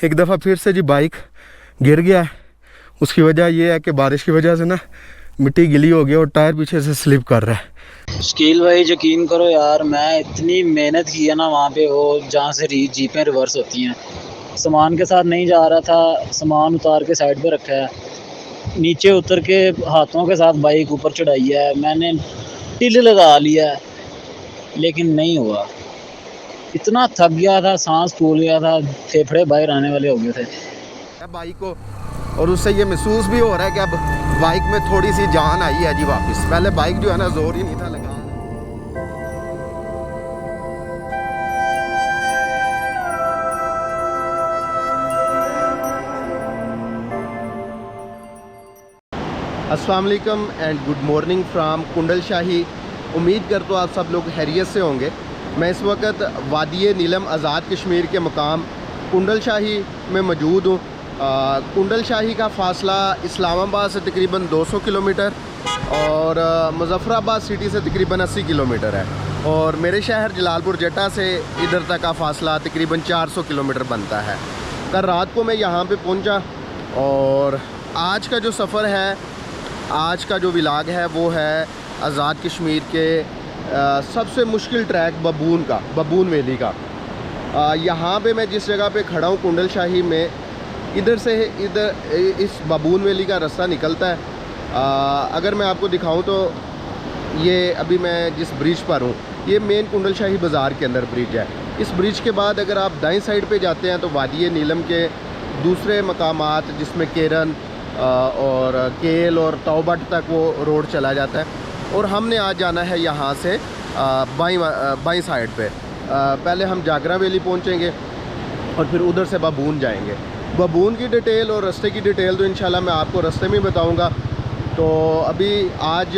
एक दफ़ा फिर से जी बाइक गिर गया है। उसकी वजह ये है कि बारिश की वजह से ना मिट्टी गीली हो गई और टायर पीछे से स्लिप कर रहा है। शकील भाई यकीन करो यार, मैं इतनी मेहनत की है ना वहाँ पे, वो जहाँ से जीपें रिवर्स होती हैं, सामान के साथ नहीं जा रहा था, सामान उतार के साइड पे रखा है, नीचे उतर के हाथों के साथ बाइक ऊपर चढ़ाई है, मैंने टिल लगा लिया है लेकिन नहीं हुआ। इतना थक गया था, सांस फूल गया था, फेफड़े बाहर आने वाले हो गए थे बाइक को, और उससे ये महसूस भी हो रहा है कि अब बाइक में थोड़ी सी जान आई है जी वापस। पहले बाइक जो है ना जोर ही नहीं था लगा। अस्सलाम वालेकुम एंड गुड मॉर्निंग फ्राम कुंडल शाही। उम्मीद करता हूँ आप सब लोग खैरियत से होंगे। मैं इस वक्त वादी नीलम आज़ाद कश्मीर के मकाम कुंडल शाही में मौजूद हूँ। कुंडल शाही का फ़ासला इस्लामाबाद से तकरीबन 200 किलोमीटर और मुज़फ़्फ़राबाद सिटी से तकरीबन 80 किलोमीटर है, और मेरे शहर जलालपुर जट्टा से इधर तक का फ़ासला तकरीबन 400 किलोमीटर बनता है। कल रात को मैं यहाँ पे पहुँचा और आज का जो सफ़र है, आज का जो व्लॉग है वो है आज़ाद कश्मीर के सबसे मुश्किल ट्रैक बबून वैली का। यहाँ पे मैं जिस जगह पे खड़ा हूँ कुंडल शाही में, इधर से इस बबून वैली का रास्ता निकलता है। अगर मैं आपको दिखाऊं तो ये अभी मैं जिस ब्रिज पर हूँ, ये मेन कुंडल शाही बाज़ार के अंदर ब्रिज है। इस ब्रिज के बाद अगर आप दाईं साइड पे जाते हैं तो वादी नीलम के दूसरे मकामात जिसमें केरन और केल और तौबट तक वो रोड चला जाता है, और हमने आज जाना है यहाँ से बाईं साइड पे। पहले हम जागरा वैली पहुँचेंगे और फिर उधर से बबून जाएंगे। बबून की डिटेल और रास्ते की डिटेल तो इंशाल्लाह मैं आपको रास्ते में बताऊंगा। तो अभी आज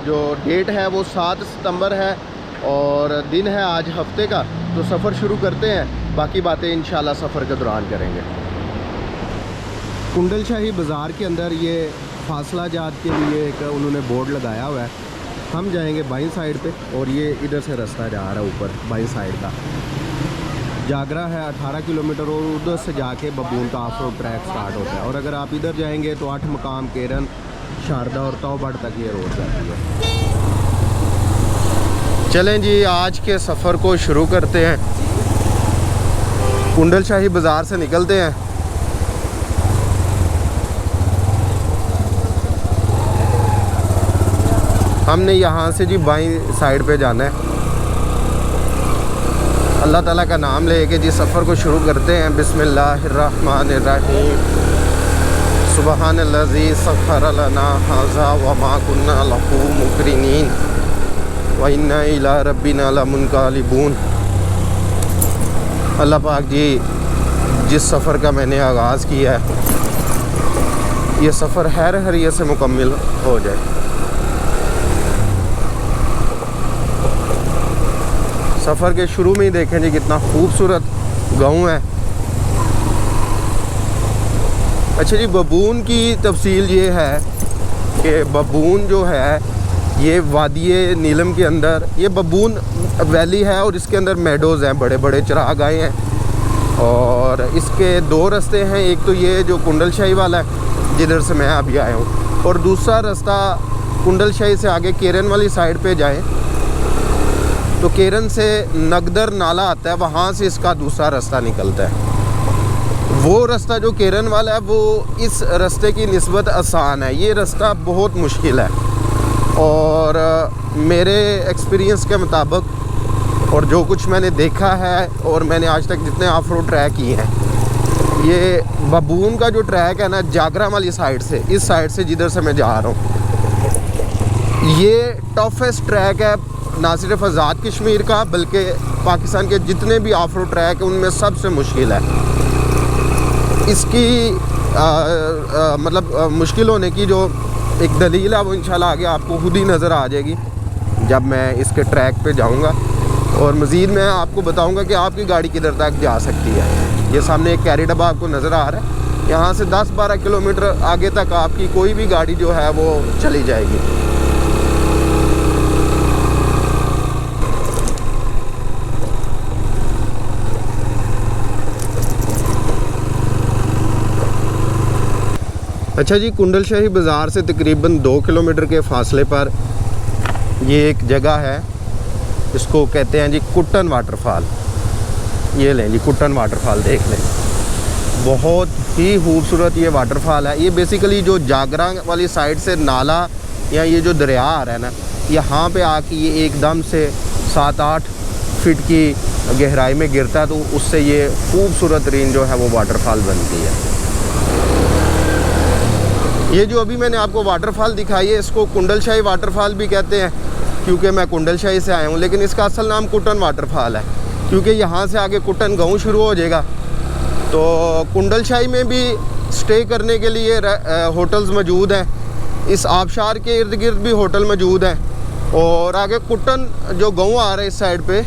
जो डेट है वो 7 सितंबर है और दिन है आज हफ्ते का। तो सफ़र शुरू करते हैं, बाकी बातें इंशाल्लाह सफ़र के दौरान करेंगे। कुंडल शाही बाज़ार के अंदर ये फासला जात के लिए एक उन्होंने बोर्ड लगाया हुआ है। हम जाएंगे बाईं साइड पे और ये इधर से रास्ता जा रहा है ऊपर बाईं साइड का। जागरा है 18 किलोमीटर और उधर से जाके बबून का ऑफ रोड ट्रैक स्टार्ट होता है, और अगर आप इधर जाएंगे तो 8 मकाम, केरन, शारदा और तौबट तक ये रोड जाती है। चलें जी, आज के सफ़र को शुरू करते हैं। कुंडल शाही बाज़ार से निकलते हैं। हमने यहाँ से जी बाईं साइड पे जाना है। अल्लाह ताला का नाम लेके जी सफ़र को शुरू करते हैं। बिस्मिल्लाहिर्रहमानिर्रहीम। सुबहानल्लज़ी सख़्ख़र लना हाज़ा व मा कुन्ना लहू मुक़रिनीन व इन्ना इला रब्बिना लमुनक़लिबून। अल्लाह पाक जी जिस सफ़र का मैंने आगाज़ किया है, ये सफ़र खैर खैरियत से मुकम्मल हो जाए। सफ़र के शुरू में ही देखें जी कितना खूबसूरत गांव है। अच्छा जी, बबून की तफसील ये है कि बबून जो है ये वादी नीलम के अंदर ये बबून वैली है और इसके अंदर मेडोज़ हैं, बड़े बड़े चरागाहें हैं, और इसके 2 रास्ते हैं। एक तो ये जो कुंडल शाही वाला है जिधर से मैं अभी आया हूँ, और दूसरा रास्ता कुंडल शाही से आगे केरन वाली साइड पे जाएं तो केरन से नगदर नाला आता है, वहाँ से इसका दूसरा रास्ता निकलता है। वो रास्ता जो केरन वाला है वो इस रास्ते की निस्बत आसान है। ये रास्ता बहुत मुश्किल है, और मेरे एक्सपीरियंस के मुताबिक और जो कुछ मैंने देखा है और मैंने आज तक जितने ऑफ रोड ट्रैक किए हैं, ये बबून का जो ट्रैक है ना जागरा वाली साइड से, इस साइड से जिधर से मैं जा रहा हूँ, ये टफेस्ट ट्रैक है ना सिर्फ आज़ाद कश्मीर का बल्कि पाकिस्तान के जितने भी ऑफ रोड ट्रैक हैं उनमें सबसे मुश्किल है। इसकी मतलब मुश्किल होने की जो एक दलील है वो इंशाल्लाह आगे आपको खुद ही नज़र आ जाएगी जब मैं इसके ट्रैक पे जाऊंगा, और मज़ीद मैं आपको बताऊंगा कि आपकी गाड़ी किधर तक जा सकती है। ये सामने एक कैरी डब्बा आपको नज़र आ रहा है, यहाँ से 10-12 किलोमीटर आगे तक आपकी कोई भी गाड़ी जो है वो चली जाएगी। अच्छा जी, कुंडल शाही बाज़ार से तकरीबन 2 किलोमीटर के फासले पर ये एक जगह है, इसको कहते हैं जी कुट्टन वाटरफॉल। ये लें जी कुट्टन वाटरफॉल, देख लें, बहुत ही खूबसूरत ये वाटरफॉल है। ये बेसिकली जो जागरा वाली साइड से नाला या ये जो दरिया आ रहा है ना, यहाँ पे आके ये एकदम से 7-8 फीट की गहराई में गिरता है, तो उससे ये खूबसूरत तरीन जो है वो वाटरफॉल बनती है। ये जो अभी मैंने आपको वाटरफॉल दिखाई है, इसको कुंडल शाही वाटरफॉल भी कहते हैं, क्योंकि मैं कुंडल शाही से आया हूँ, लेकिन इसका असल नाम कुट्टन वाटरफॉल है, क्योंकि यहाँ से आगे कुट्टन गाँव शुरू हो जाएगा। तो कुंडल शाही में भी स्टे करने के लिए होटल्स मौजूद हैं, इस आबशार के इर्द गिर्द भी होटल मौजूद हैं, और आगे कुट्टन जो गाँव आ रहा है इस साइड पे,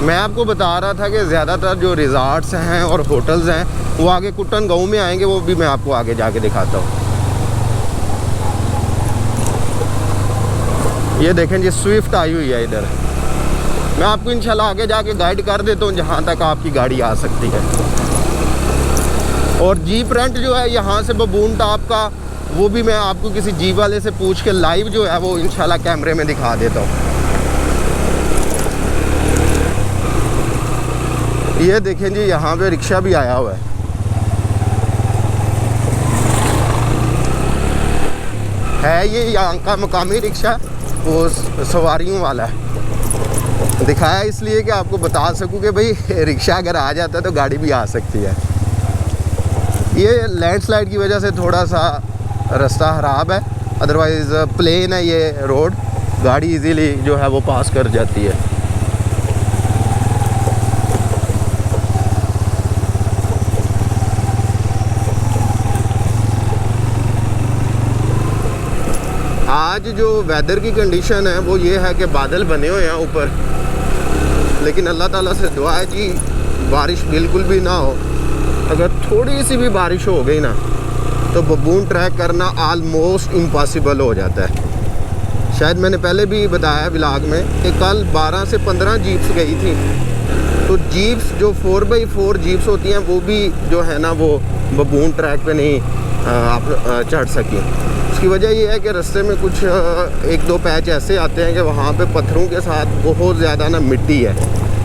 मैं आपको बता रहा था कि ज़्यादातर जो रिज़ॉर्ट्स हैं और होटल्स हैं वो आगे कुट्टन गाँव में आएंगे, वो भी मैं आपको आगे जाके दिखाता हूँ। ये देखें जी, स्विफ्ट आई हुई है इधर। मैं आपको इंशाल्लाह आगे जाके गाइड कर देता हूँ जहाँ तक आपकी गाड़ी आ सकती है। और जीप रेंट जो है यहाँ से बबून टॉप का, वो भी मैं आपको किसी जीप वाले से पूछ के लाइव जो है वो इंशाल्लाह कैमरे में दिखा देता हूँ। ये देखें जी, यहाँ पे रिक्शा भी आया हुआ है ये यहाँ का मकामी रिक्शा, वो सवारियों वाला है। दिखाया इसलिए कि आपको बता सकूं कि भाई रिक्शा अगर आ जाता है तो गाड़ी भी आ सकती है। ये लैंडस्लाइड की वजह से थोड़ा सा रास्ता ख़राब है, अदरवाइज़ प्लेन है ये रोड, गाड़ी इजीली जो है वो पास कर जाती है। आज जो वेदर की कंडीशन है वो ये है कि बादल बने हुए हैं ऊपर, लेकिन अल्लाह ताला से दुआ है जी बारिश बिल्कुल भी ना हो। अगर थोड़ी सी भी बारिश हो गई ना तो बबून ट्रैक करना आलमोस्ट इम्पॉसिबल हो जाता है। शायद मैंने पहले भी बताया व्लॉग में कि कल 12 से 15 जीप्स गई थी, तो जीप्स जो 4x4 जीप्स होती हैं वो भी जो है ना वो बबून ट्रैक पे नहीं आप चढ़ सकी। उसकी वजह ये है कि रास्ते में कुछ 1-2 पैच ऐसे आते हैं कि वहाँ पे पत्थरों के साथ बहुत ज़्यादा ना मिट्टी है,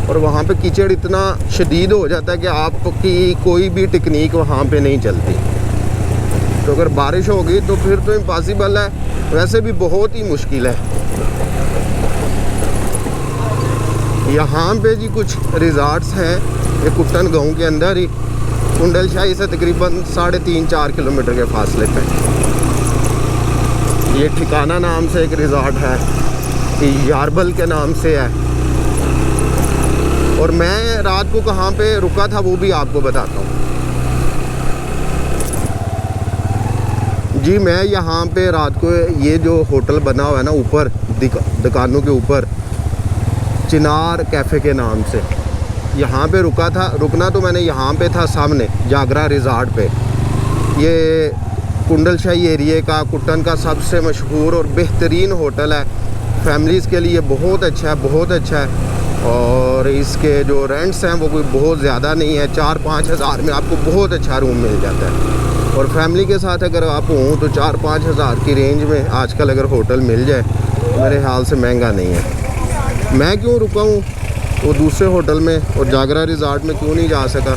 और वहाँ पे कीचड़ इतना शदीद हो जाता है कि आपकी कोई भी टेक्निक वहाँ पे नहीं चलती। तो अगर बारिश होगी तो फिर तो इम्पॉसिबल है, वैसे भी बहुत ही मुश्किल है। यहाँ पे जी कुछ रिज़ॉर्ट्स हैं, ये कुट्टन गाँव के अंदर ही, कुंडल शाही से तकरीबन 3.5-4 किलोमीटर के फासले पे। ये ठिकाना नाम से एक रिज़ॉर्ट है, यारबल के नाम से है, और मैं रात को कहाँ पे रुका था वो भी आपको बताता हूँ जी। मैं यहाँ पे रात को, ये जो होटल बना हुआ है ना ऊपर दुकानों के ऊपर, चिनार कैफ़े के नाम से, यहाँ पे रुका था। रुकना तो मैंने यहाँ पे था सामने जागरा रिज़ॉर्ट पे। ये कुंडल शाही एरिए का, कुट्टन का सबसे मशहूर और बेहतरीन होटल है, फैमिलीज़ के लिए बहुत अच्छा है, बहुत अच्छा है। और इसके जो रेंट्स हैं वो कोई बहुत ज़्यादा नहीं है, 4-5 हज़ार में आपको बहुत अच्छा रूम मिल जाता है। और फैमिली के साथ अगर आप हों तो 4-5 हज़ार की रेंज में आजकल अगर होटल मिल जाए तो मेरे ख्याल से महंगा नहीं है। मैं क्यों रुका हूँ वो दूसरे होटल में, और जागरा रिज़ॉर्ट में क्यों नहीं जा सका?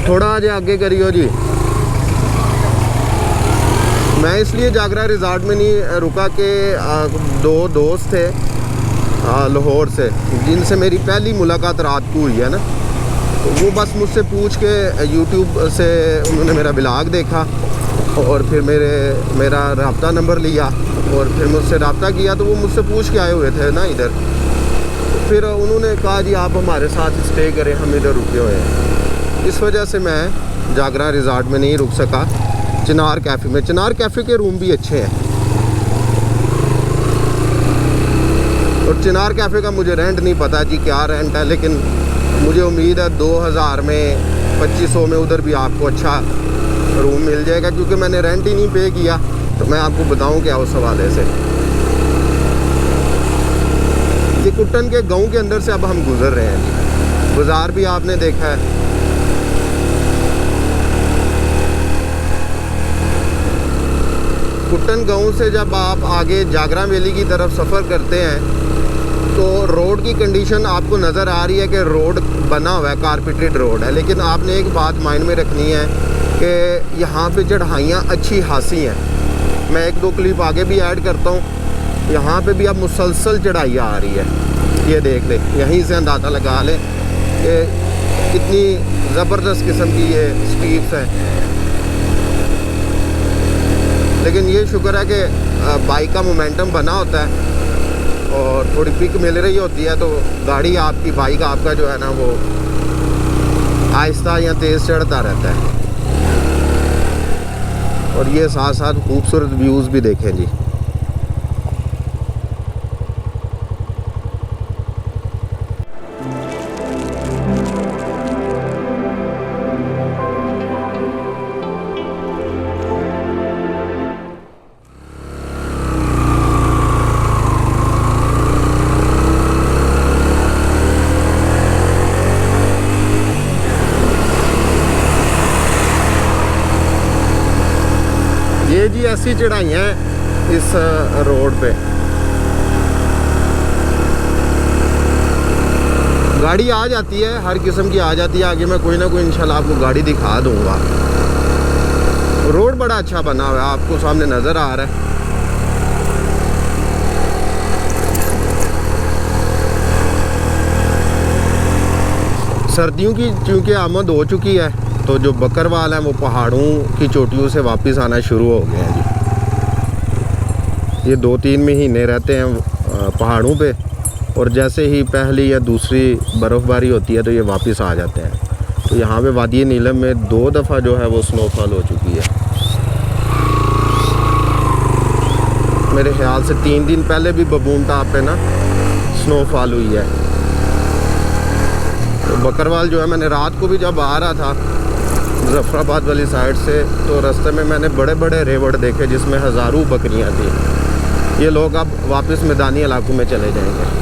थोड़ा आज आगे करियो जी। मैं इसलिए जागरा रिज़ॉर्ट में नहीं रुका कि 2 दोस्त थे लाहौर से, जिनसे मेरी पहली मुलाकात रात को हुई है ना, तो वो बस मुझसे पूछ के यूट्यूब से उन्होंने मेरा ब्लॉग देखा और फिर मेरा रब्ता नंबर लिया और फिर मुझसे रब्ता किया, तो वो मुझसे पूछ के आए हुए थे ना इधर। तो फिर उन्होंने कहा जी आप हमारे साथ स्टे करें, हम इधर रुके हुए हैं। इस वजह से मैं जागरा रिज़ॉर्ट में नहीं रुक सका, चिनार कैफ़े में। चिनार कैफ़े के रूम भी अच्छे हैं, और चिनार कैफ़े का मुझे रेंट नहीं पता जी क्या रेंट है, लेकिन मुझे उम्मीद है 2000 में 2500 में उधर भी आपको अच्छा रूम मिल जाएगा, क्योंकि मैंने रेंट ही नहीं पे किया। तो मैं आपको बताऊं क्या उस हवाले से। ये कुट्टन के गांव के अंदर से अब हम गुज़र रहे हैं जी। बाज़ार भी आपने देखा है। कुटन गांव से जब आप आगे जागरा वैली की तरफ सफ़र करते हैं तो रोड की कंडीशन आपको नज़र आ रही है कि रोड बना हुआ है, कारपेटेड रोड है, लेकिन आपने एक बात माइंड में रखनी है कि यहाँ पे चढ़ाइयाँ अच्छी खासी हैं। मैं एक दो क्लिप आगे भी ऐड करता हूँ। यहाँ पे भी अब मुसलसल चढ़ाइयाँ आ रही है। ये देख ले, यहीं से अंदाज़ा लगा ले कि कितनी ज़बरदस्त किस्म की ये स्टीप्स हैं। लेकिन ये शुक्र है कि बाइक का मोमेंटम बना होता है और थोड़ी पिक मिल रही होती है, तो गाड़ी आपकी, बाइक आपका जो है ना वो आहिस्ता या तेज़ चढ़ता रहता है। और ये साथ साथ खूबसूरत व्यूज़ भी देखें जी। ये जी ऐसी चढ़ाइयाँ हैं इस रोड पे। गाड़ी आ जाती है, हर किस्म की आ जाती है। आगे मैं कोई ना कोई इंशाल्लाह आपको गाड़ी दिखा दूंगा। रोड बड़ा अच्छा बना हुआ है, आपको सामने नज़र आ रहा है। सर्दियों की चूँकि आमद हो चुकी है तो जो बकरवाल हैं वो पहाड़ों की चोटियों से वापस आना शुरू हो गए हैं जी। ये 2-3 महीने रहते हैं पहाड़ों पे और जैसे ही पहली या दूसरी बर्फ़बारी होती है तो ये वापस आ जाते हैं। तो यहाँ पे वादी नीलम में 2 दफ़ा जो है वो स्नोफॉल हो चुकी है। मेरे ख्याल से 3 दिन पहले भी बबून टाप पे ना स्नोफॉल हुई है। तो बकरवाल जो है, मैंने रात को भी जब आ रहा था मुजफ्फराबाद वाली साइड से तो रास्ते में मैंने बड़े बड़े रेवड़ देखे जिसमें हज़ारों बकरियां थी। ये लोग अब वापस मैदानी इलाकों में चले जाएंगे।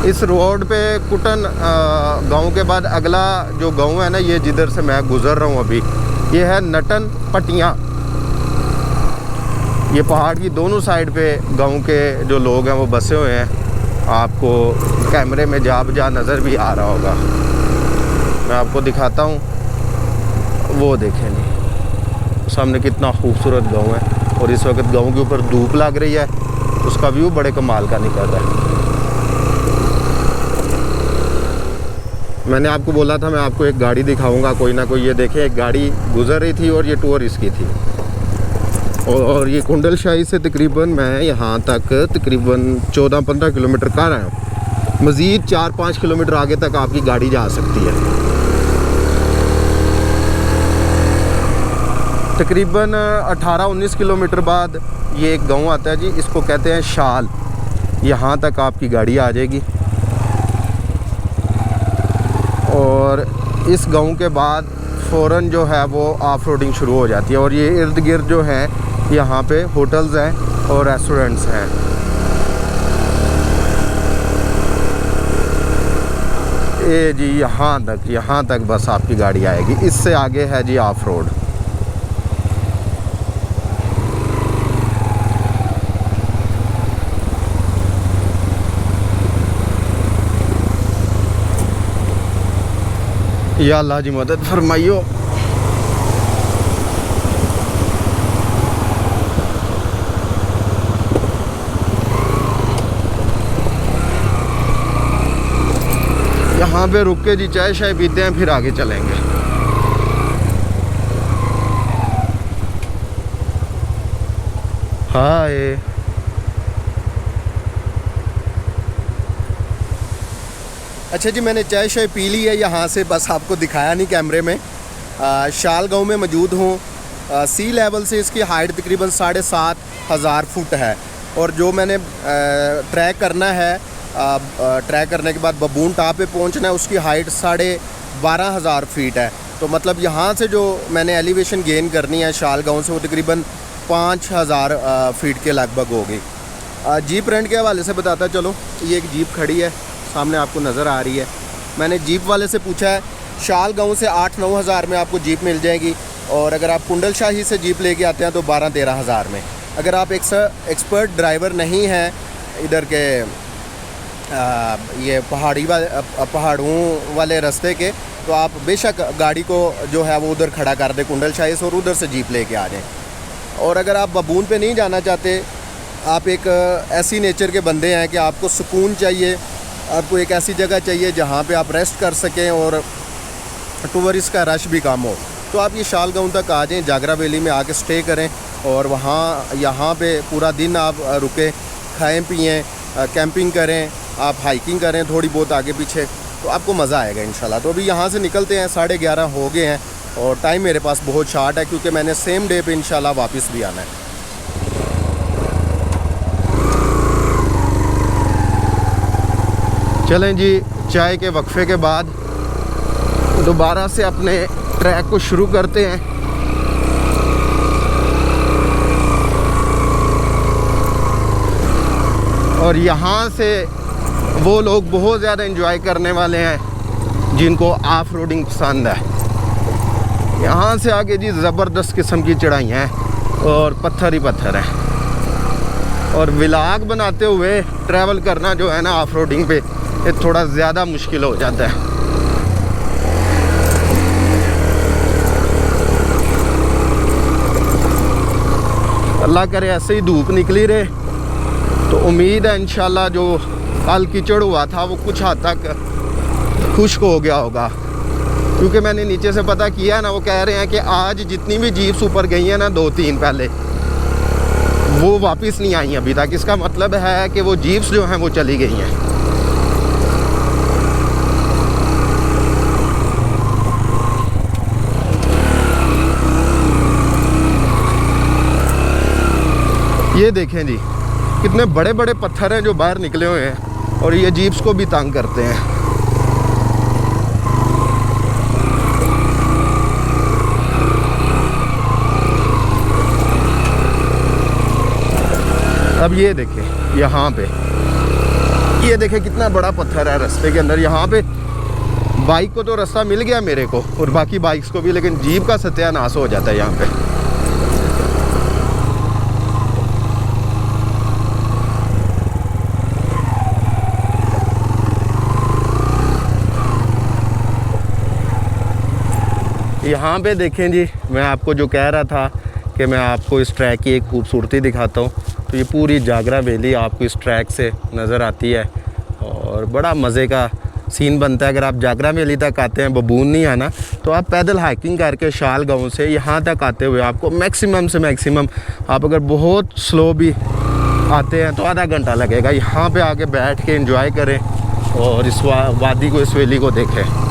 इस रोड पे कुटन गांव के बाद अगला जो गांव है ना, ये जिधर से मैं गुज़र रहा हूँ अभी, ये है नटन पटियाँ। ये पहाड़ की दोनों साइड पे गांव के जो लोग हैं वो बसे हुए हैं। आपको कैमरे में जा नज़र भी आ रहा होगा। मैं आपको दिखाता हूँ, वो देखें जी सामने कितना खूबसूरत गांव है। और इस वक्त गांव के ऊपर धूप लग रही है, उसका व्यू बड़े कमाल का निकल रहा है। मैंने आपको बोला था मैं आपको एक गाड़ी दिखाऊंगा कोई ना कोई। ये देखें, एक गाड़ी गुजर रही थी और ये टूरिस्ट की थी। और ये कुंडल शाही से तकरीबन मैं यहाँ तक तकरीबन 14-15 किलोमीटर कर आया हूँ। मज़ीद 4-5 किलोमीटर आगे तक आपकी गाड़ी जा सकती है। तकरीबन 18-19 किलोमीटर बाद ये एक गांव आता है जी, इसको कहते हैं शाल। यहाँ तक आपकी गाड़ी आ जाएगी और इस गांव के बाद फ़ौरन जो है वो ऑफ रोडिंग शुरू हो जाती है। और ये इर्द गिर्द जो हैं यहाँ पे होटल्स हैं और रेस्टोरेंट्स हैं। ये जी यहाँ तक बस आपकी गाड़ी आएगी। इससे आगे है जी ऑफ रोड। या अल्लाह जी मदद फरमाइयो। यहाँ पे रुक के जी चाय शाय पीते हैं, फिर आगे चलेंगे। हाय, अच्छा जी, मैंने चाय पी ली है यहाँ से, बस आपको दिखाया नहीं कैमरे में। शाल गांव में मौजूद हूँ सी लेवल से इसकी हाइट तकरीबन 7,500 फुट है। और जो मैंने ट्रैक करना है, ट्रैक करने के बाद बबून टॉप पे पहुंचना है, उसकी हाइट 12,500 फीट है। तो मतलब यहाँ से जो मैंने एलिवेशन गेन करनी है शाल गाँव से, वो तकरीबन 5,000 फीट के लगभग होगी। जीप रेंट के हवाले से बताता चलो, ये एक जीप खड़ी है सामने आपको नज़र आ रही है। मैंने जीप वाले से पूछा है, शाल गाँव से 8-9 हज़ार में आपको जीप मिल जाएगी, और अगर आप कुंडल शाही से जीप लेके आते हैं तो 12-13 हज़ार में। अगर आप एक एक्सपर्ट ड्राइवर नहीं हैं इधर के ये पहाड़ों वाले रास्ते के, तो आप बेशक गाड़ी को जो है वो उधर खड़ा कर दें कुंडल शाही से, और उधर से जीप लेके आ जाएं। और अगर आप बबून पे नहीं जाना चाहते, आप एक ऐसी नेचर के बंदे हैं कि आपको सुकून चाहिए, आपको एक ऐसी जगह चाहिए जहाँ पे आप रेस्ट कर सकें और टूरिस्ट का रश भी कम हो, तो आप ये शाल गाँव तक आ जाएं, जागरा वैली में आके स्टे करें, और यहाँ पे पूरा दिन आप रुकें, खाएं पिएं, कैंपिंग करें, आप हाइकिंग करें थोड़ी बहुत आगे पीछे, तो आपको मज़ा आएगा इंशाल्लाह। तो अभी यहाँ से निकलते हैं, 11:30 हो गए हैं, और टाइम मेरे पास बहुत शॉर्ट है क्योंकि मैंने सेम डे पे इंशाल्लाह वापस भी आना है। चलें जी, चाय के वक्फे के बाद दोबारा से अपने ट्रैक को शुरू करते हैं। और यहाँ से वो लोग बहुत ज़्यादा एंजॉय करने वाले हैं जिनको ऑफ रोडिंग पसंद है। यहाँ से आगे जी ज़बरदस्त किस्म की चढ़ाइयाँ हैं और पत्थर ही पत्थर हैं, और व्लॉग बनाते हुए ट्रैवल करना जो है ना ऑफ रोडिंग पे, ये थोड़ा ज़्यादा मुश्किल हो जाता है। अल्लाह करे ऐसे ही धूप निकली रहे, तो उम्मीद है इंशाल्लाह जो कल कीचड़ हुआ था वो कुछ हद तक खुश्क हो गया होगा, क्योंकि मैंने नीचे से पता किया ना, वो कह रहे हैं कि आज जितनी भी जीप्स ऊपर गई हैं ना 2-3 पहले, वो वापस नहीं आई अभी तक। इसका मतलब है कि वो जीप्स जो हैं वो चली गई हैं। ये देखें जी, कितने बड़े बड़े पत्थर हैं जो बाहर निकले हुए हैं, और ये जीप्स को भी तंग करते हैं। अब ये देखें यहाँ पे, ये देखें कितना बड़ा पत्थर है रास्ते के अंदर। यहाँ पे बाइक को तो रास्ता मिल गया मेरे को और बाकी बाइक्स को भी, लेकिन जीप का सत्यानाश हो जाता है यहाँ पे। यहाँ पे देखें जी, मैं आपको जो कह रहा था कि मैं आपको इस ट्रैक की एक खूबसूरती दिखाता हूँ, तो ये पूरी जागरा वैली आपको इस ट्रैक से नज़र आती है, और बड़ा मज़े का सीन बनता है। अगर आप जागरा वैली तक आते हैं, बबून नहीं आना, तो आप पैदल हाइकिंग करके शाल गाँव से यहाँ तक आते हुए आपको मैक्सिमम से मैक्सिमम, आप अगर बहुत स्लो भी आते हैं तो आधा घंटा लगेगा। यहाँ पे आके बैठ के एंजॉय करें और इस वादी को, इस वैली को देखें।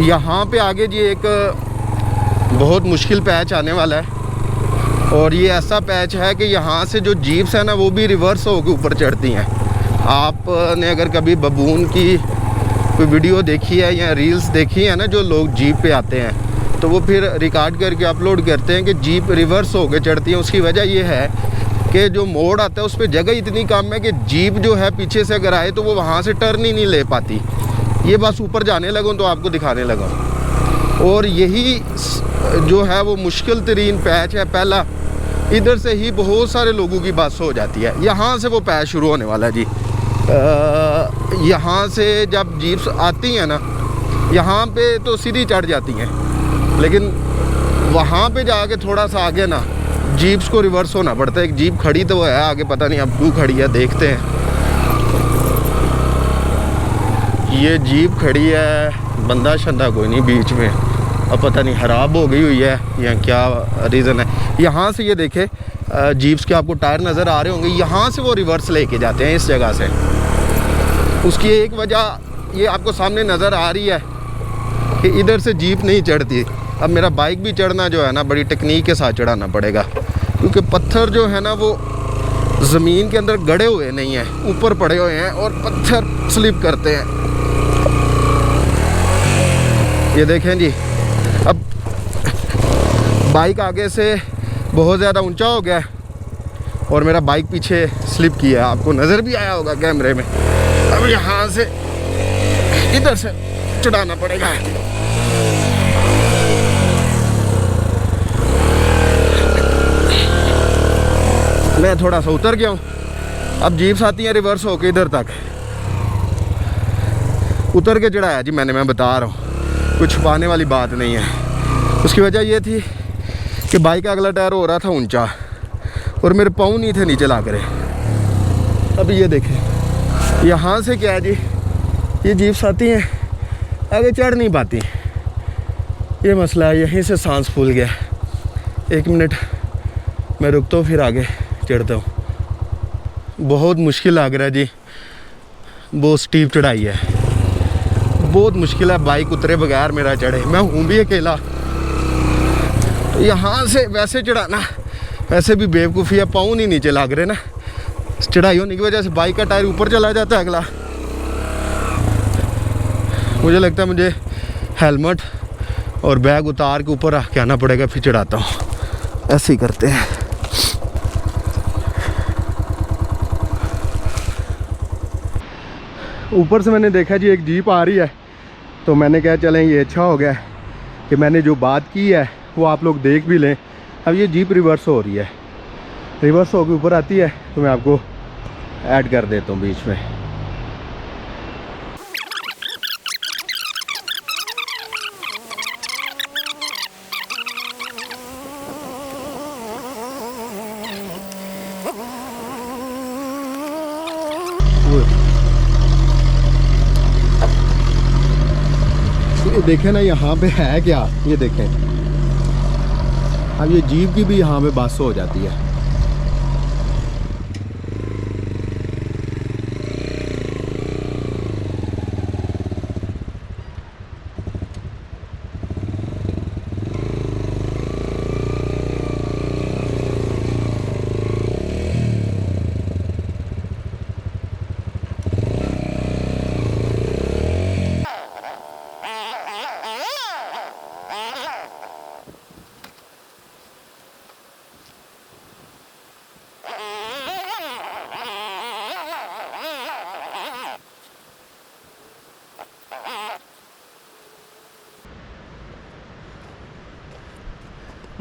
यहाँ पे आगे जी एक बहुत मुश्किल पैच आने वाला है, और ये ऐसा पैच है कि यहाँ से जो जीप्स है ना वो भी रिवर्स होकर ऊपर चढ़ती हैं। आपने अगर कभी बबून की कोई वीडियो देखी है या रील्स देखी है ना, जो लोग जीप पे आते हैं तो वो फिर रिकॉर्ड करके अपलोड करते हैं कि जीप रिवर्स होकर चढ़ती है। उसकी वजह ये है कि जो मोड़ आता है उस पर जगह इतनी कम है कि जीप जो है पीछे से अगर आए तो वो वहाँ से टर्न ही नहीं ले पाती। ये बस ऊपर जाने लगूँ तो आपको दिखाने लगा, और यही जो है वो मुश्किल तरीन पैच है पहला, इधर से ही बहुत सारे लोगों की बस हो जाती है। यहाँ से वो पैच शुरू होने वाला है जी। यहाँ से जब जीप्स आती हैं ना, यहाँ पे तो सीधी चढ़ जाती हैं, लेकिन वहाँ पे जाके थोड़ा सा आगे ना जीप्स को रिवर्स होना पड़ता है। एक जीप खड़ी तो वो है आगे, पता नहीं अब क्यों खड़ी है, देखते हैं। ये जीप खड़ी है, बंदा शंदा कोई नहीं बीच में, अब पता नहीं ख़राब हो गई हुई है या क्या रीज़न है। यहाँ से ये देखे जीप्स के आपको टायर नज़र आ रहे होंगे, यहाँ से वो रिवर्स लेके जाते हैं इस जगह से। उसकी एक वजह ये आपको सामने नज़र आ रही है कि इधर से जीप नहीं चढ़ती। अब मेरा बाइक भी चढ़ना जो है ना बड़ी टेक्निक के साथ चढ़ाना पड़ेगा, क्योंकि पत्थर जो है ना वो ज़मीन के अंदर गड़े हुए नहीं हैं, ऊपर पड़े हुए हैं और पत्थर स्लिप करते हैं। ये देखें जी, अब बाइक आगे से बहुत ज़्यादा ऊंचा हो गया है और मेरा बाइक पीछे स्लिप किया, आपको नज़र भी आया होगा कैमरे में। अब यहाँ से इधर से चढ़ाना पड़ेगा। मैं थोड़ा सा उतर गया हूँ, अब जीप्स आती हैं रिवर्स होके इधर तक उतर के चढ़ाया जी मैंने, मैं बता रहा हूँ, कुछ छुपाने वाली बात नहीं है। उसकी वजह ये थी कि बाइक का अगला टायर हो रहा था ऊंचा और मेरे पाँव नहीं थे नीचे लाग रहे। अब ये देखें यहाँ से क्या है जी, ये जीप्स आती हैं आगे चढ़ नहीं पाती, ये मसला है। यहीं से सांस फूल गया। 1 मिनट मैं रुकता हूँ फिर आगे चढ़ता हूँ। बहुत मुश्किल लग रहा है जी, बहुत स्टीप चढ़ाई है, बहुत मुश्किल है बाइक उतरे बगैर मेरा चढ़े। मैं हूँ भी अकेला, तो यहाँ से वैसे चढ़ाना वैसे भी बेवकूफ़ी है, पाँव नहीं नीचे लग रहे ना। चढ़ाई होने की वजह से बाइक का टायर ऊपर चला जाता है अगला। मुझे लगता है मुझे हेलमेट और बैग उतार के ऊपर रख के आना पड़ेगा, फिर चढ़ाता हूँ। ऐसे ही करते हैं। ऊपर से मैंने देखा जी एक जीप आ रही है, तो मैंने कहा चलें ये अच्छा हो गया कि मैंने जो बात की है वो आप लोग देख भी लें। अब ये जीप रिवर्स हो रही है, रिवर्स होकर ऊपर आती है, तो मैं आपको ऐड कर देता हूँ बीच में। ये देखें ना यहाँ पे है क्या, ये देखें। अब ये जीप की भी यहाँ पे बस हो जाती है।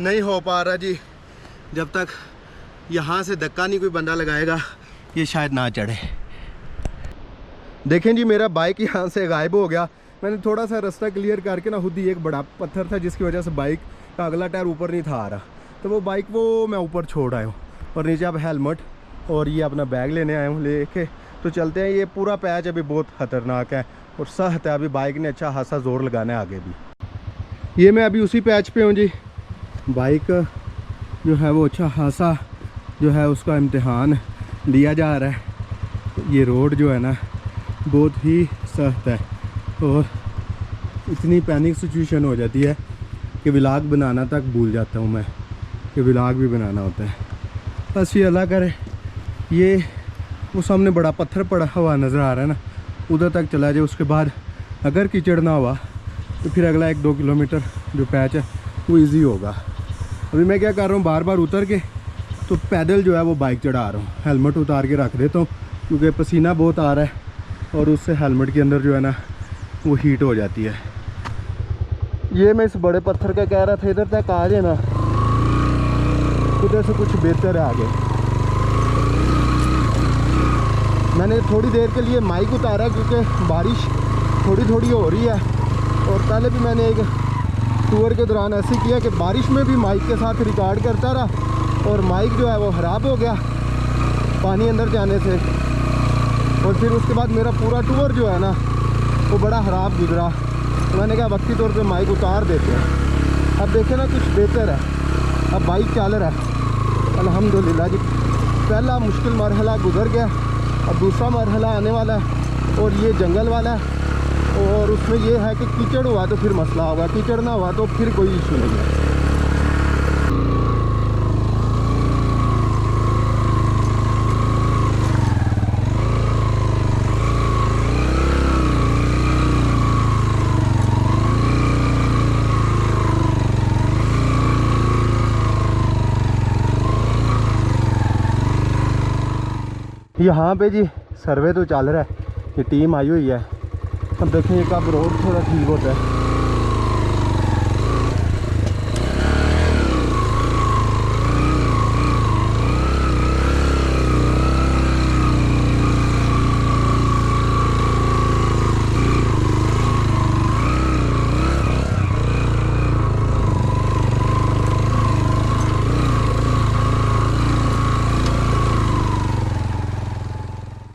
नहीं हो पा रहा जी, जब तक यहाँ से धक्का नहीं कोई बंदा लगाएगा ये शायद ना चढ़े। देखें जी मेरा बाइक यहाँ से गायब हो गया। मैंने थोड़ा सा रास्ता क्लियर करके ना खुद ही, एक बड़ा पत्थर था जिसकी वजह से बाइक का अगला टायर ऊपर नहीं था आ रहा, तो वो बाइक वो मैं ऊपर छोड़ आया हूँ और नीचे अब हेलमेट और ये अपना बैग लेने आया हूँ लेके। तो चलते हैं। ये पूरा पैच अभी बहुत ख़तरनाक है और सख्त है, अभी बाइक ने अच्छा खासा ज़ोर लगाना है आगे भी। ये मैं अभी उसी पैच पे हूँ जी। बाइक जो है वो अच्छा खासा जो है उसका इम्तिहान लिया जा रहा है। ये रोड जो है ना बहुत ही सख्त है और इतनी पैनिक सिचुएशन हो जाती है कि व्लॉग बनाना तक भूल जाता हूँ मैं कि व्लॉग भी बनाना होता है। बस ये अल्लाह करे ये वो सामने बड़ा पत्थर पड़ा हुआ नज़र आ रहा है ना, उधर तक चला जाए। उसके बाद अगर कीचड़ ना हुआ तो फिर अगला 1-2 किलोमीटर जो पैच है वो ईजी होगा। अभी मैं क्या कर रहा हूँ, बार बार उतर के तो पैदल जो है वो बाइक चढ़ा रहा हूँ। हेलमेट उतार के रख देता हूँ क्योंकि पसीना बहुत आ रहा है और उससे हेलमेट के अंदर जो है ना वो हीट हो जाती है। ये मैं इस बड़े पत्थर का कह रहा था इधर तक आ जाए ना, उधर से कुछ बेहतर है आगे। मैंने थोड़ी देर के लिए माइक उतारा क्योंकि बारिश थोड़ी थोड़ी हो रही है, और पहले भी मैंने एक टूर के दौरान ऐसे किया कि बारिश में भी माइक के साथ रिकॉर्ड करता रहा और माइक जो है वो ख़राब हो गया पानी अंदर जाने से, और फिर उसके बाद मेरा पूरा टूर जो है ना वो बड़ा ख़राब गुजरा। तो मैंने कहा वक्ती तौर पे माइक उतार देते हैं। अब देखें ना कुछ बेहतर है, अब बाइक चल रहा है अल्हम्दुलिल्लाह जी। पहला मुश्किल मरहला गुजर गया, अब दूसरा मरहला आने वाला है और ये जंगल वाला है, और उसमें ये है कि कीचड़ हुआ तो फिर मसला होगा, कीचड़ ना हुआ तो फिर कोई इशू नहीं है। यहाँ पे जी सर्वे तो चल रहा है, ये टीम आई हुई है। अब देखेंगे कब रोड थोड़ा ठीक होता है।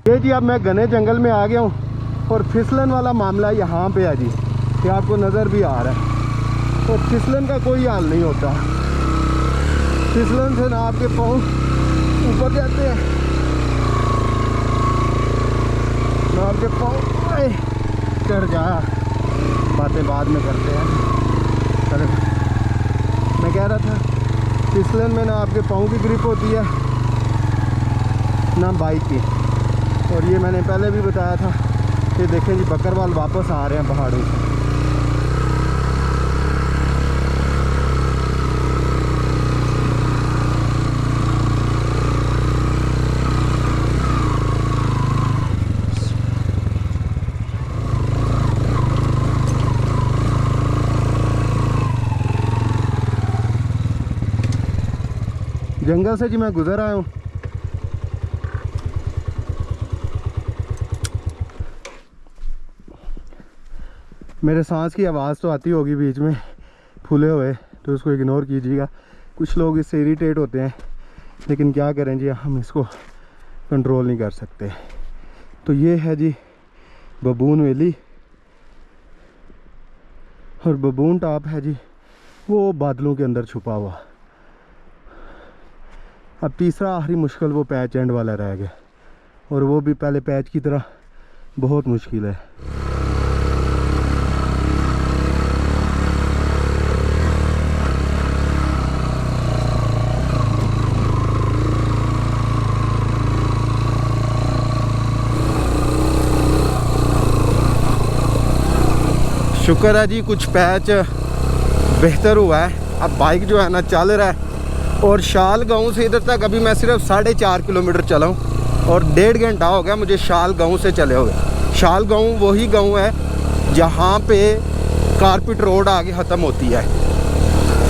ये जी अब मैं घने जंगल में आ गया हूँ और फिसलन वाला मामला यहाँ पे है जी, ये आपको नज़र भी आ रहा है। और फिसलन का कोई हाल नहीं होता, फिसलन से ना आपके पाँव ऊपर जाते हैं ना आपके पाँव चढ़ जा। बातें बाद में करते हैं। अरे मैं कह रहा था फिसलन में ना आपके पाँव की ग्रिप होती है ना बाइक की। और ये मैंने पहले भी बताया था कि देखें जी बकरवाल वापस आ रहे हैं पहाड़ों से। जंगल से जी मैं गुजर आया हूँ। मेरे सांस की आवाज़ तो आती होगी बीच में फूले हुए, तो उसको इग्नोर कीजिएगा। कुछ लोग इससे इरिटेट होते हैं, लेकिन क्या करें जी, हम इसको कंट्रोल नहीं कर सकते। तो ये है जी बबून वैली, और बबून टॉप है जी वो बादलों के अंदर छुपा हुआ। अब तीसरा आखिरी मुश्किल वो पैच एंड वाला रह गया, और वो भी पहले पैच की तरह बहुत मुश्किल है। शुक्र है जी कुछ पैच बेहतर हुआ है। अब बाइक जो है ना चल रहा है, और शाल गांव से इधर तक अभी मैं सिर्फ 4.5 किलोमीटर चला हूँ, और 1.5 घंटा हो गया मुझे शाल गांव से चले हुए। शाल गांव वही गांव है जहाँ पे कारपेट रोड आगे ख़त्म होती है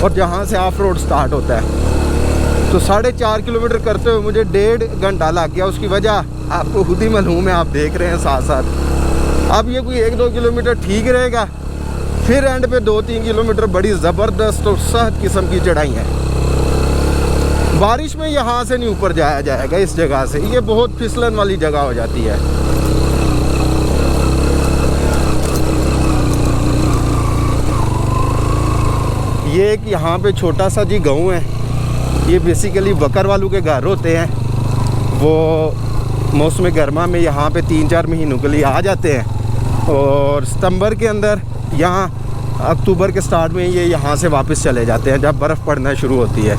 और जहाँ से ऑफ रोड स्टार्ट होता है। तो 4.5 किलोमीटर करते हुए मुझे 1.5 घंटा लग गया। उसकी वजह आपको खुद ही मालूम है, आप देख रहे हैं साथ साथ। अब ये कोई 1-2 किलोमीटर ठीक रहेगा, फिर एंड पे 2-3 किलोमीटर बड़ी ज़बरदस्त और सख्त किस्म की चढ़ाई है। बारिश में यहाँ से नहीं ऊपर जाया जाएगा इस जगह से, ये बहुत फिसलन वाली जगह हो जाती है। ये एक यहाँ पे छोटा सा जी गांव है, ये बेसिकली बकर वालों के घर होते हैं। वो मौसम गर्मा में यहाँ पे 3-4 महीनों के लिए आ जाते हैं, और सितंबर के अंदर यहाँ अक्टूबर के स्टार्ट में ये यहाँ से वापस चले जाते हैं जब बर्फ़ पड़ना शुरू होती है।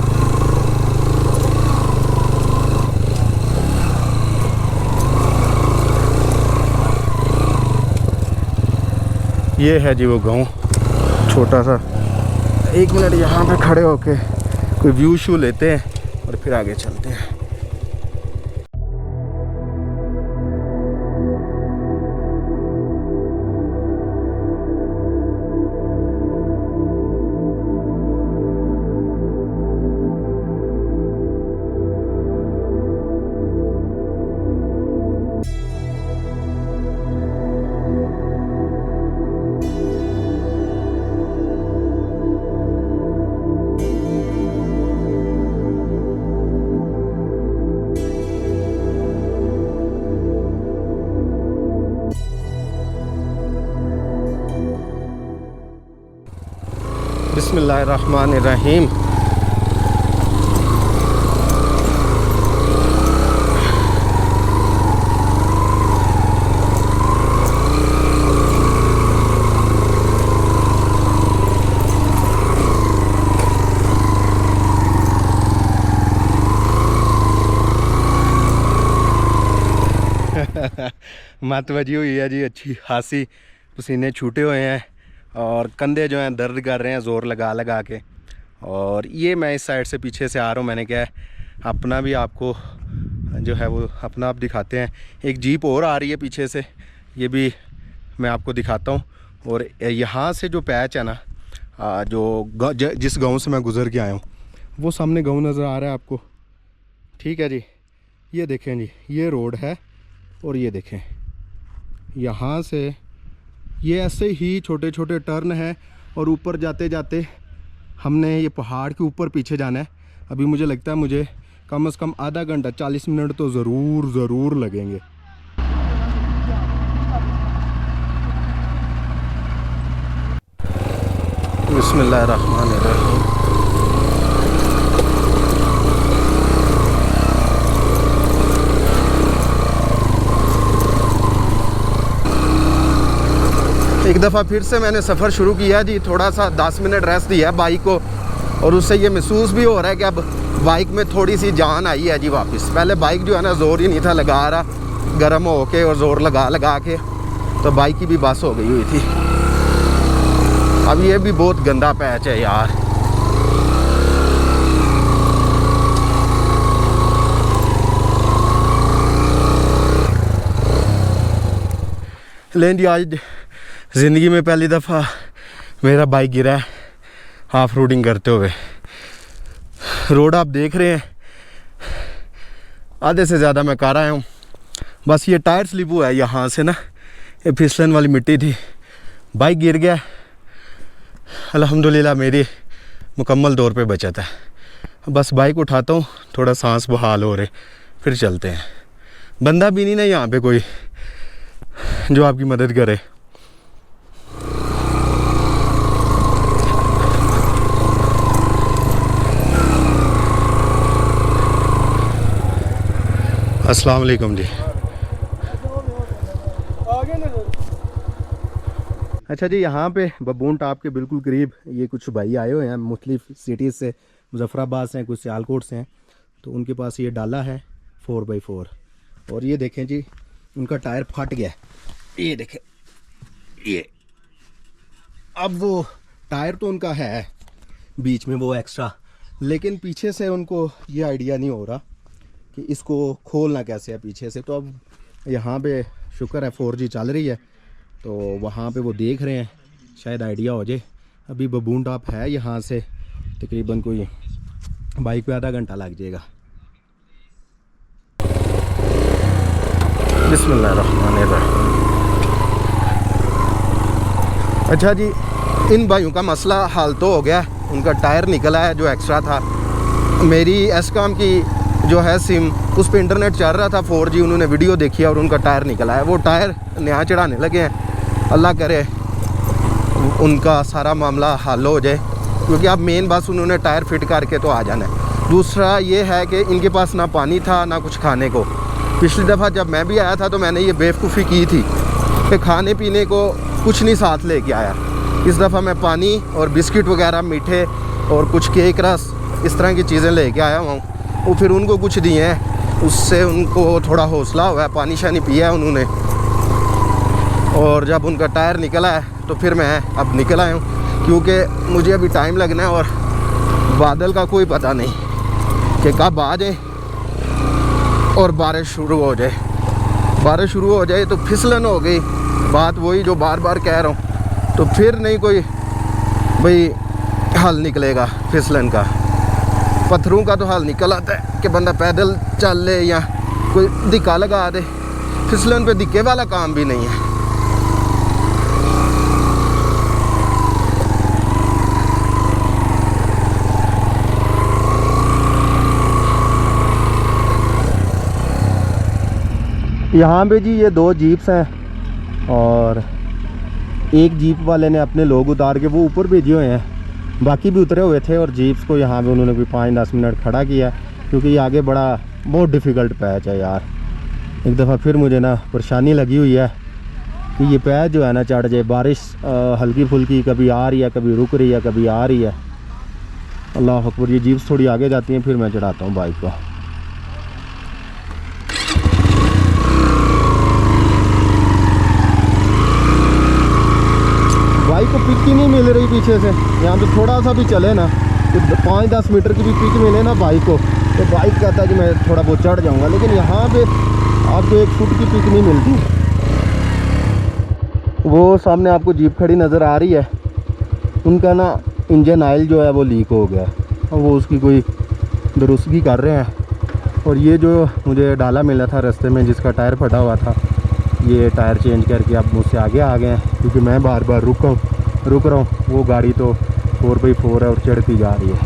ये है जी वो गांव छोटा सा। 1 मिनट यहाँ पे खड़े होके कोई व्यू शू लेते हैं और फिर आगे चलते हैं। बिस्मिल्लाहिर्रहमानिर्रहीम। मत वजी हुई है जी अच्छी खासी, पसीने छूटे हुए हैं और कंधे जो हैं दर्द कर रहे हैं ज़ोर लगा लगा के। और ये मैं इस साइड से पीछे से आ रहा हूँ, मैंने क्या है अपना भी आपको जो है वो अपना आप दिखाते हैं। एक जीप और आ रही है पीछे से, ये भी मैं आपको दिखाता हूँ। और यहाँ से जो पैच है ना, जिस गांव से मैं गुज़र के आया हूँ वो सामने गांव नज़र आ रहा है आपको, ठीक है जी। ये देखें जी, ये रोड है और ये देखें यहाँ से ये ऐसे ही छोटे छोटे टर्न है और ऊपर जाते जाते हमने ये पहाड़ के ऊपर पीछे जाना है। अभी मुझे लगता है मुझे कम से कम आधा घंटा 40 मिनट तो ज़रूर लगेंगे। बिस्मिल्लाहिर्रहमानिर्रहीम। एक दफ़ा फिर से मैंने सफ़र शुरू किया जी, थोड़ा सा 10 मिनट रेस्ट दिया बाइक को और उससे ये महसूस भी हो रहा है कि अब बाइक में थोड़ी सी जान आई है जी वापस। पहले बाइक जो है ना ज़ोर ही नहीं था लगा रहा, गर्म हो के और ज़ोर लगा के तो बाइक की भी बस हो गई हुई थी। अब ये भी बहुत गंदा पैच है यार। लेकिन जी आज ज़िंदगी में पहली दफ़ा मेरा बाइक गिरा है हाफ रोडिंग करते हुए। रोड आप देख रहे हैं, आधे से ज़्यादा मैं कर आया हूँ। बस ये टायर स्लिप हुआ है यहाँ से ना, ये फिसलन वाली मिट्टी थी, बाइक गिर गया। अल्हम्दुलिल्लाह मेरी मुकम्मल तौर पे बचत है। बस बाइक उठाता हूँ, थोड़ा सांस बहाल हो रहे, फिर चलते हैं। बंदा भी नहीं ना यहाँ पे कोई जो आपकी मदद करे। अस्सलाम वालेकुम जी। अच्छा जी, यहाँ पे बब्बून टॉप के बिल्कुल करीब ये कुछ भाई आए हुए हैं मुख्तलिफ सिटीज़ से, मुजफ्फराबाद से हैं, कुछ सियालकोट से हैं। तो उनके पास ये डाला है 4x4 और ये देखें जी उनका टायर फट गया है। ये देखें ये, अब वो टायर तो उनका है बीच में वो एक्स्ट्रा, लेकिन पीछे से उनको ये आइडिया नहीं हो रहा कि इसको खोलना कैसे है पीछे से। तो अब यहाँ पे शुक्र है 4G चल रही है, तो वहाँ पे वो देख रहे हैं, शायद आइडिया हो जाए। अभी बब्बून टॉप है यहाँ से तकरीबन कोई बाइक पे आधा घंटा लग जाएगा। बिस्मिल्लाहिर्रहमानिर्रहीम। अच्छा जी, इन भाइयों का मसला हल तो हो गया, उनका टायर निकला है जो एक्स्ट्रा था। मेरी एसकॉम की जो है सिम, उस पर इंटरनेट चल रहा था 4G, उन्होंने वीडियो देखी और उनका टायर निकला है। वो टायर नया चढ़ाने लगे हैं, अल्लाह करे उनका सारा मामला हल हो जाए, क्योंकि अब मेन बस उन्होंने टायर फिट करके तो आ जाना है। दूसरा ये है कि इनके पास ना पानी था ना कुछ खाने को। पिछली दफ़ा जब मैं भी आया था तो मैंने ये बेवकूफ़ी की थी कि खाने पीने को कुछ नहीं साथ लेके आया। इस दफ़ा मैं पानी और बिस्किट वगैरह, मीठे और कुछ केक, रस, इस तरह की चीज़ें लेके आया हूँ। वो फिर उनको कुछ दिए हैं, उससे उनको थोड़ा हौसला हुआ है, पानी शानी पिया है उन्होंने। और जब उनका टायर निकला है तो फिर मैं अब निकल आया हूँ, क्योंकि मुझे अभी टाइम लगना है और बादल का कोई पता नहीं कि कब आ जाए और बारिश शुरू हो जाए। बारिश शुरू हो जाए तो फिसलन हो गई, बात वही जो बार बार कह रहा हूँ, तो फिर नहीं कोई भाई हल निकलेगा फिसलन का। पत्थरों का तो हल निकल आता है कि बंदा पैदल चल ले या कोई धिक्का लगा दे, फिसलन पे धिक्के वाला काम भी नहीं है। यहाँ पे जी ये 2 जीप्स हैं और एक जीप वाले ने अपने लोग उतार के वो ऊपर भेजे हुए हैं बाकी भी उतरे हुए थे और जीप्स को यहाँ पे उन्होंने भी 5-10 मिनट खड़ा किया, क्योंकि ये आगे बड़ा बहुत डिफ़िकल्ट पैच है यार। एक दफ़ा फिर मुझे ना परेशानी लगी हुई है कि ये पैच जो है ना चढ़ जाए। बारिश हल्की फुल्की कभी आ रही है, कभी रुक रही है, कभी आ रही है। अल्लाह अकबर। ये जीप्स थोड़ी आगे जाती हैं, फिर मैं चढ़ाता हूँ बाइक को। बाइक को पिक ही नहीं मिल रही पीछे से। यहाँ पे थोड़ा सा भी चले ना, तो 5-10 मीटर की भी पिक मिले ना बाइक को, तो बाइक कहता है कि मैं थोड़ा बहुत चढ़ जाऊँगा, लेकिन यहाँ पे आपको 1 फुट की पिक नहीं मिलती। वो सामने आपको जीप खड़ी नज़र आ रही है, उनका ना इंजन ऑयल जो है वो लीक हो गया और वो उसकी कोई दुरुस्तगी कर रहे हैं। और ये जो मुझे डाला मिला था रास्ते में, जिसका टायर फटा हुआ था, ये टायर चेंज करके अब मुझसे आगे आ गए हैं, क्योंकि मैं बार बार रुक रहा हूँ। वो गाड़ी तो 4x4 है और चढ़ती जा रही है।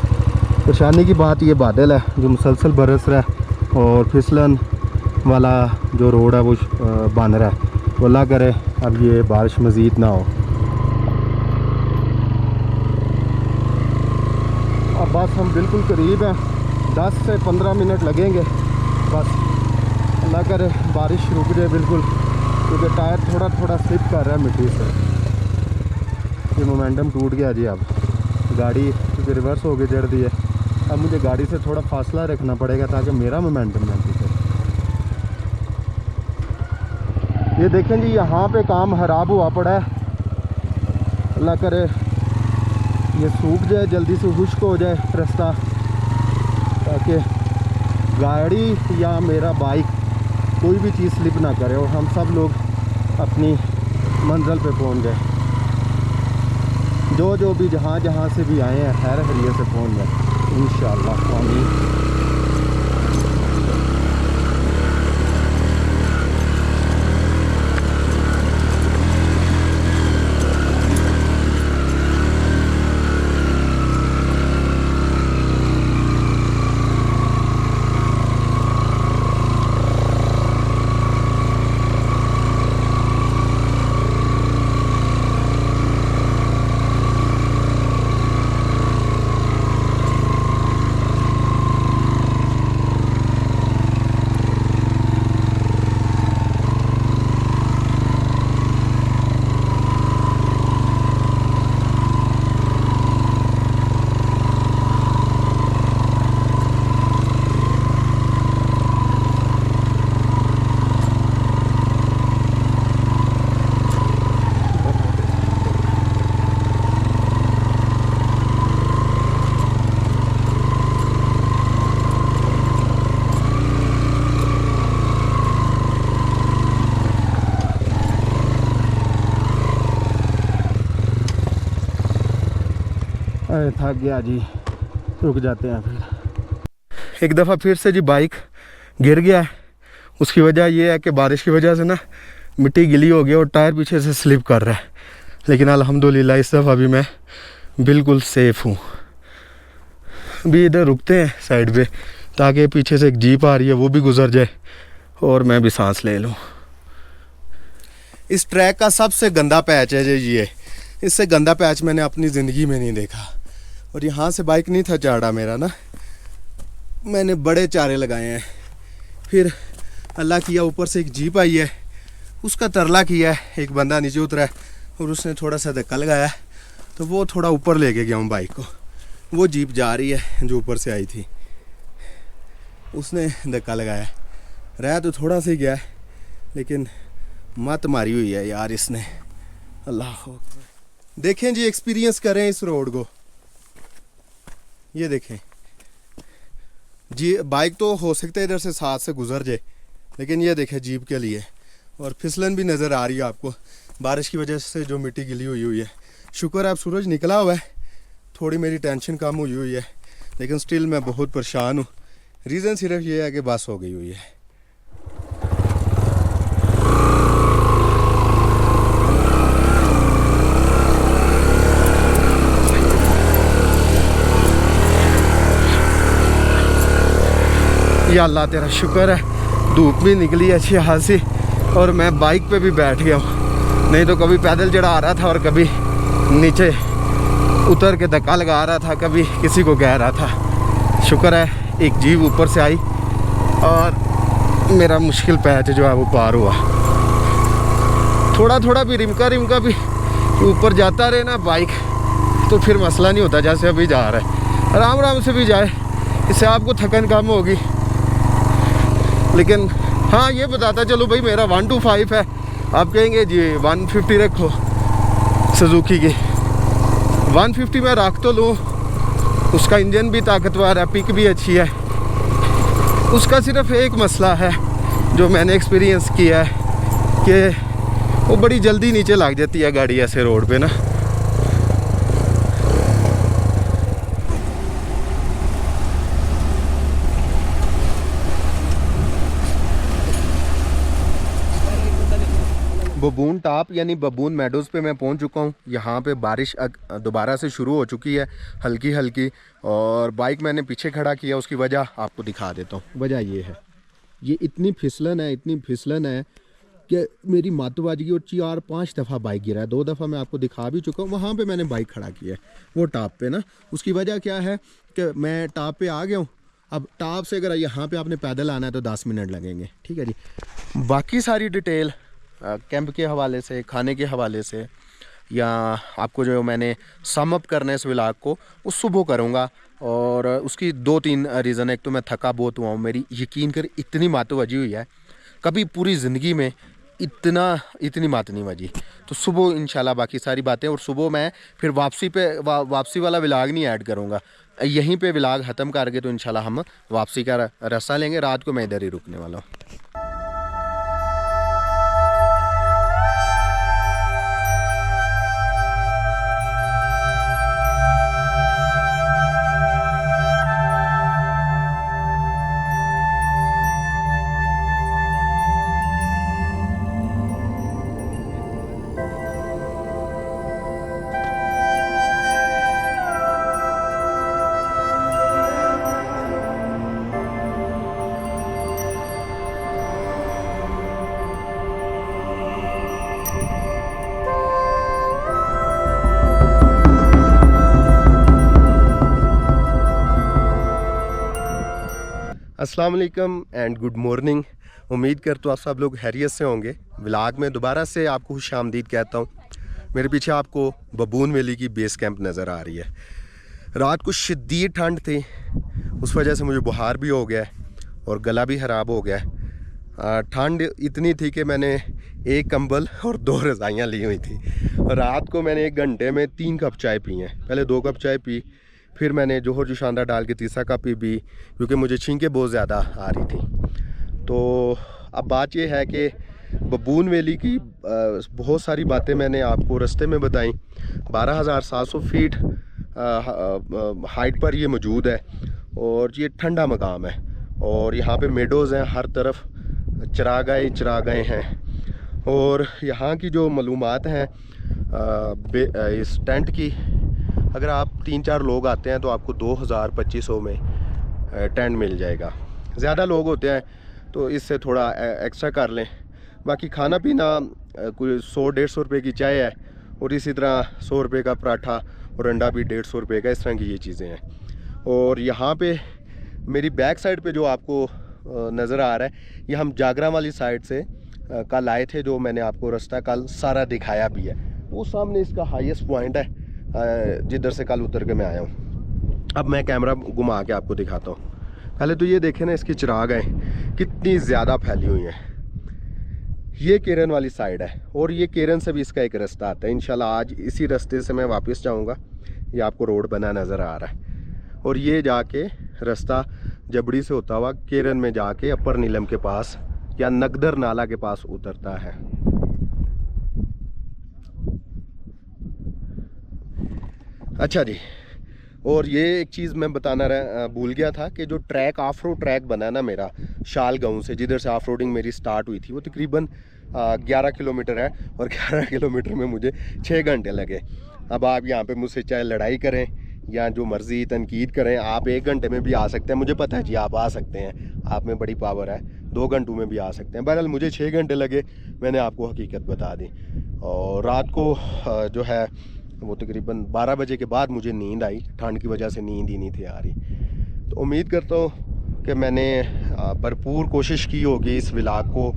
परेशानी की बात ये बादल है जो मुसलसल बरस रहा है और फिसलन वाला जो रोड है वो बन रहा है। वो अल्लाह करे अब ये बारिश मज़ीद ना हो। अब बस हम बिल्कुल करीब हैं, 10 से 15 मिनट लगेंगे बस। अल्लाह करे बारिश रुक जाए बिल्कुल, क्योंकि टायर थोड़ा थोड़ा स्लिप कर रहा है मिट्टी से। ये मोमेंटम टूट गया जी। अब गाड़ी क्योंकि रिवर्स होके चढ़ दी है, अब मुझे गाड़ी से थोड़ा फासला रखना पड़ेगा ताकि मेरा मोमेंटम ना टूटे। ये देखें जी, यहाँ पे काम खराब हुआ पड़ा है। अल्लाह करे ये सूख जाए, जल्दी से खुश्क हो जाए रास्ता, ताकि गाड़ी या मेरा बाइक कोई भी चीज़ स्लिप ना करे और हम सब लोग अपनी मंजिल पे पहुंच जाए। जो भी जहाँ से भी आए हैं खैर खैरियत से पहुंच जाए इंशाअल्लाह। आमीन। अरे थक गया जी, रुक जाते हैं फिर। एक दफ़ा फिर से जी बाइक गिर गया है। उसकी वजह ये है कि बारिश की वजह से ना मिट्टी गिली हो गई और टायर पीछे से स्लिप कर रहा है, लेकिन अल्हम्दुलिल्लाह इस दफ़ा भी मैं बिल्कुल सेफ़ हूँ। अभी इधर रुकते हैं साइड पे, ताकि पीछे से एक जीप आ रही है वो भी गुजर जाए और मैं भी सांस ले लूँ। इस ट्रैक का सबसे गंदा पैच है जी ये। इससे गंदा पैच मैंने अपनी ज़िंदगी में नहीं देखा। और यहाँ से बाइक नहीं था चाड़ा मेरा ना, मैंने बड़े चारे लगाए हैं। फिर अल्लाह किया ऊपर से एक जीप आई है, उसका तरला किया है, एक बंदा नीचे उतरा है और उसने थोड़ा सा धक्का लगाया, तो वो थोड़ा ऊपर लेके गया हूँ बाइक को। वो जीप जा रही है जो ऊपर से आई थी, उसने धक्का लगाया। रहा तो थोड़ा सा ही गया है, लेकिन मत मारी हुई है यार इसने। अल्लाह देखें जी, एक्सपीरियंस करें इस रोड को। ये देखें जी, बाइक तो हो सकता है इधर से साथ से गुजर जाए, लेकिन ये देखें जीप के लिए। और फिसलन भी नज़र आ रही है आपको, बारिश की वजह से जो मिट्टी गिली हुई है। शुक्र है अब सूरज निकला हुआ है, थोड़ी मेरी टेंशन कम हुई है, लेकिन स्टिल मैं बहुत परेशान हूँ। रीज़न सिर्फ ये है कि बस हो गई हुई है। या अल्लाह तेरा शुक्र है, धूप भी निकली अच्छी खासी और मैं बाइक पे भी बैठ गया हूँ। नहीं तो कभी पैदल चढ़ा रहा था और कभी नीचे उतर के धक्का लगा रहा था, कभी किसी को कह रहा था। शुक्र है एक जीप ऊपर से आई और मेरा मुश्किल पैच जो है वो पार हुआ। थोड़ा थोड़ा भी रिमका भी ऊपर जाता रहे ना बाइक, तो फिर मसला नहीं होता। जैसे अभी जा रहा है, आराम आराम से भी जाए, इससे आपको थकन कम होगी। लेकिन हाँ, ये बताता चलो भाई मेरा 125 है, आप कहेंगे जी 150 रखो। सुजुकी की 150 में रख तो लूँ, उसका इंजन भी ताकतवर है, पिक भी अच्छी है। उसका सिर्फ एक मसला है जो मैंने एक्सपीरियंस किया है कि वो बड़ी जल्दी नीचे लग जाती है गाड़ी ऐसे रोड पे ना। बबून टॉप यानी बबून मेडोज़ पे मैं पहुंच चुका हूं। यहाँ पे बारिश दोबारा से शुरू हो चुकी है हल्की हल्की, और बाइक मैंने पीछे खड़ा किया। उसकी वजह आपको दिखा देता हूँ। वजह ये है, ये इतनी फिसलन है कि मेरी मातोबाजी की, और 4-5 दफ़ा बाइक गिरा है। 2 दफ़ा मैं आपको दिखा भी चुका हूँ, वहाँ पे मैंने बाइक खड़ा किया है वो टॉप पे ना। उसकी वजह क्या है कि मैं टॉप पे आ गया हूँ। अब टॉप से अगर यहाँ पे आपने पैदल आना है तो 10 मिनट लगेंगे, ठीक है जी। बाकी सारी डिटेल कैंप के हवाले से, खाने के हवाले से, या आपको जो मैंने सम अप करना है इस व्लॉग को, वो सुबह करूँगा। और उसकी 2-3 रीज़न है। एक तो मैं थका बहुत हुआ हूँ, मेरी यकीन कर इतनी मातो वजी हुई है, कभी पूरी ज़िंदगी में इतनी मात नहीं बजी। तो सुबह इंशाल्लाह बाकी सारी बातें, और सुबह मैं फिर वापसी वाला व्लॉग नहीं ऐड करूँगा, यहीं पे व्लॉग ख़त्म करके तो इंशाल्लाह हम वापसी का रास्ता लेंगे। रात को मैं इधर ही रुकने वाला हूँ। अस्सलाम वालेकुम एंड गुड मॉर्निंग। उम्मीद करता हूँ आप सब लोग खैरियत से होंगे। व्लॉग में दोबारा से आपको खुशामदीद कहता हूँ। मेरे पीछे आपको बबून वैली की बेस कैंप नज़र आ रही है। रात को शदीद ठंड थी, उस वजह से मुझे बुखार भी हो गया और गला भी ख़राब हो गया। ठंड इतनी थी कि मैंने 1 कंबल और 2 रज़ाइयाँ ली हुई थी। रात को मैंने 1 घंटे में 3 कप चाय पी हैं। पहले 2 कप चाय पी, फिर मैंने जोहर जुशांदा डाल के 3रा कप पी, क्योंकि मुझे छींकें बहुत ज़्यादा आ रही थी। तो अब बात यह है कि बबून वैली की बहुत सारी बातें मैंने आपको रास्ते में बताई। 12,700 फीट हाइट पर ये मौजूद है, और ये ठंडा मकाम है। और यहाँ पे मेडोज़ हैं, हर तरफ चरागाहें हैं। और यहाँ की जो मालूमात हैं इस टेंट की, अगर आप 3-4 लोग आते हैं तो आपको 2,000-2,500 में टेंट मिल जाएगा। ज़्यादा लोग होते हैं तो इससे थोड़ा एक्स्ट्रा कर लें। बाकी खाना पीना कोई 100-150 रुपये की चाय है, और इसी तरह 100 रुपये का पराठा और अंडा भी 150 रुपये का, इस तरह की ये चीज़ें हैं। और यहाँ पे मेरी बैक साइड पे जो आपको नज़र आ रहा है, ये हम जागरा वाली साइड से कल आए थे, जो मैंने आपको रास्ता कल सारा दिखाया भी है। वो सामने इसका हाईएस्ट पॉइंट है जिधर से कल उतर के मैं आया हूँ। अब मैं कैमरा घुमा के आपको दिखाता हूँ। पहले तो ये देखें ना, इसकी चिरागाहें कितनी ज़्यादा फैली हुई हैं। ये केरन वाली साइड है, और ये केरन से भी इसका एक रास्ता आता है। इंशाल्लाह आज इसी रास्ते से मैं वापस जाऊँगा। ये आपको रोड बना नज़र आ रहा है, और ये जाके रास्ता जबड़ी से होता हुआ केरन में जाके अपर नीलम के पास या नगदर नाला के पास उतरता है। अच्छा जी, और ये एक चीज़ मैं बताना भूल गया था कि जो ट्रैक ऑफ रोड ट्रैक बना ना मेरा शाल गाँव से, जिधर से ऑफ रोडिंग मेरी स्टार्ट हुई थी, वो तकरीबन 11 किलोमीटर है, और 11 किलोमीटर में मुझे 6 घंटे लगे। अब आप यहाँ पे मुझसे चाहे लड़ाई करें या जो मर्ज़ी तनकीद करें, आप 1 घंटे में भी आ सकते हैं। मुझे पता है जी, आप आ सकते हैं, आप में बड़ी पावर है, 2 घंटों में भी आ सकते हैं। बहरहाल मुझे 6 घंटे लगे, मैंने आपको हकीकत बता दी। और रात को जो है वो तकरीबन 12 बजे के बाद मुझे नींद आई, ठंड की वजह से नींद ही नहीं थी आ रही। तो उम्मीद करता हूँ कि मैंने भरपूर कोशिश की होगी इस व्लॉग को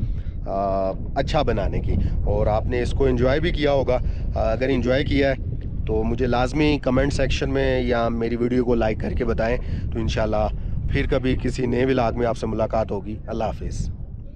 अच्छा बनाने की, और आपने इसको एंजॉय भी किया होगा। अगर एंजॉय किया है तो मुझे लाजमी कमेंट सेक्शन में या मेरी वीडियो को लाइक करके बताएं। तो इंशाल्लाह फिर कभी किसी नए व्लॉग में आपसे मुलाकात होगी। अल्लाह हाफिज़।